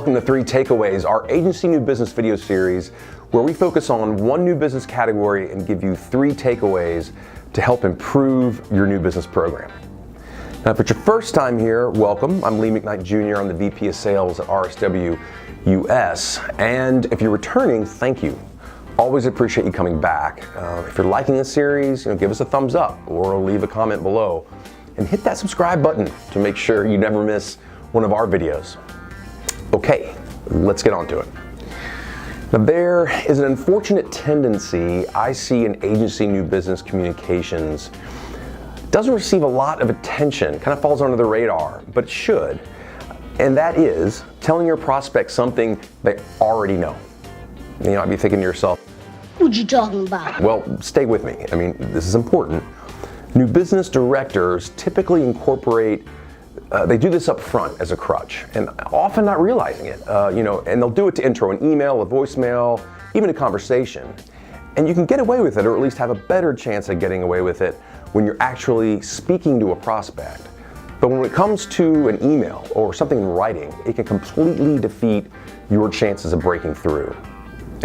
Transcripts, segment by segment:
welcome to 3 Takeaways, our agency new business video series where we focus on one new business category and give you 3 takeaways to help improve your new business program. Now, if it's your first time here, welcome. I'm Lee McKnight Jr. I'm the VP of Sales at RSW US. And if you're returning, thank you. Always appreciate you coming back. If you're liking this series, give us a thumbs up or leave a comment below. And hit that subscribe button to make sure you never miss one of our videos. Okay, let's get on to it. Now, there is an unfortunate tendency I see in agency new business communications. It doesn't receive a lot of attention, kind of falls under the radar, but it should. And that is telling your prospects something they already know. You might be thinking to yourself, what you talking about? Well, stay with me. I mean, this is important. New business directors typically incorporate, they do this up front as a crutch, and often not realizing it, and they'll do it to intro an email, a voicemail, even a conversation. And you can get away with it, or at least have a better chance of getting away with it when you're actually speaking to a prospect. But when it comes to an email or something in writing, it can completely defeat your chances of breaking through.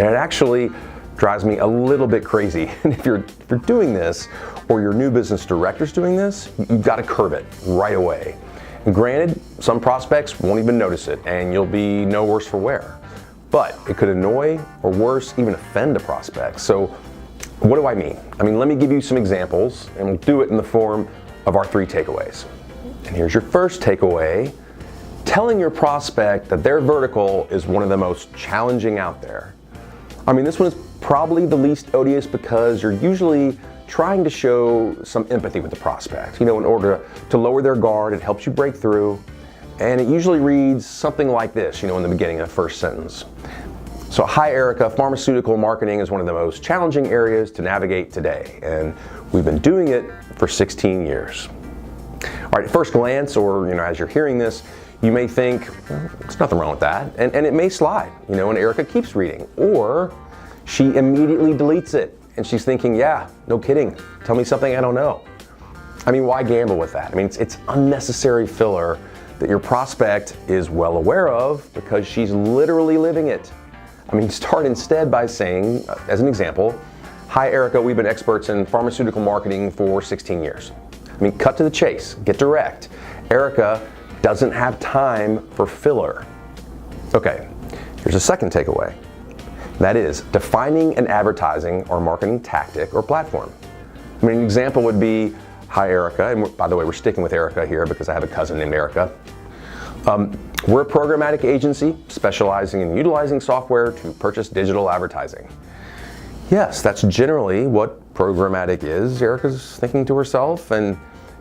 And it actually drives me a little bit crazy. And if you're doing this, or your new business director's doing this, you've got to curb it right away. And granted, some prospects won't even notice it, and you'll be no worse for wear. But it could annoy, or worse, even offend a prospect. So what do I mean? Let me give you some examples, and we'll do it in the form of our 3 takeaways. And here's your first takeaway. Telling your prospect that their vertical is one of the most challenging out there. This one is probably the least odious because you're usually trying to show some empathy with the prospect. In order to lower their guard, it helps you break through. And it usually reads something like this, in the beginning of the first sentence. So, hi Erica, pharmaceutical marketing is one of the most challenging areas to navigate today. And we've been doing it for 16 years. All right, at first glance, or as you're hearing this, you may think, well, there's nothing wrong with that. And it may slide, and Erica keeps reading. Or she immediately deletes it. And she's thinking, yeah, no kidding. Tell me something I don't know. Why gamble with that? It's unnecessary filler that your prospect is well aware of because she's literally living it. Start instead by saying, as an example, hi Erica, we've been experts in pharmaceutical marketing for 16 years. Cut to the chase, get direct. Erica doesn't have time for filler. Okay, here's a second takeaway. That is defining an advertising or marketing tactic or platform. An example would be, hi Erica, and by the way, we're sticking with Erica here because I have a cousin named Erica. We're a programmatic agency specializing in utilizing software to purchase digital advertising. Yes, that's generally what programmatic is, Erica's thinking to herself, and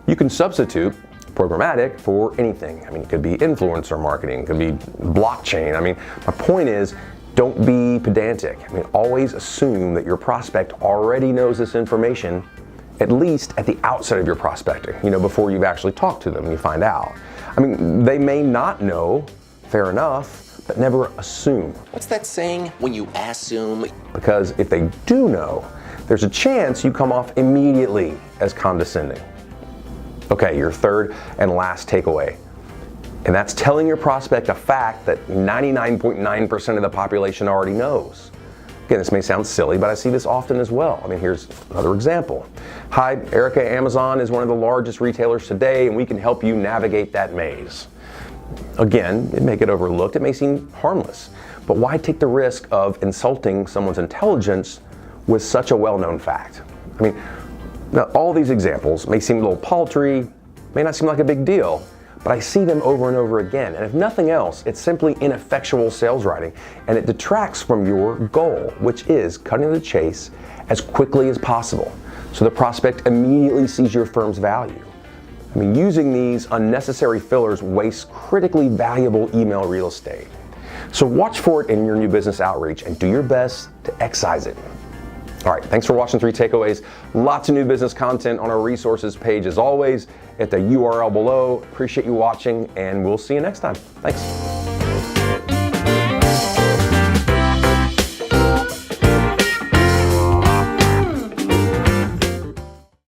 you can substitute programmatic for anything. It could be influencer marketing, it could be blockchain. My point is, don't be pedantic. Always assume that your prospect already knows this information, at least at the outset of your prospecting, before you've actually talked to them and you find out. They may not know, fair enough, but never assume. What's that saying? When you assume? Because if they do know, there's a chance you come off immediately as condescending. Okay, your third and last takeaway. And that's telling your prospect a fact that 99.9% of the population already knows. Again, this may sound silly, but I see this often as well. Here's another example. Hi, Erica, Amazon is one of the largest retailers today, and we can help you navigate that maze. Again, it may get overlooked, it may seem harmless, but why take the risk of insulting someone's intelligence with such a well-known fact? Now, all these examples may seem a little paltry, may not seem like a big deal, but I see them over and over again. And if nothing else, it's simply ineffectual sales writing, and it detracts from your goal, which is cutting to the chase as quickly as possible, so the prospect immediately sees your firm's value. Using these unnecessary fillers wastes critically valuable email real estate. So watch for it in your new business outreach and do your best to excise it. All right, thanks for watching 3 Takeaways. Lots of new business content on our resources page as always at the URL below. Appreciate you watching, and we'll see you next time. Thanks.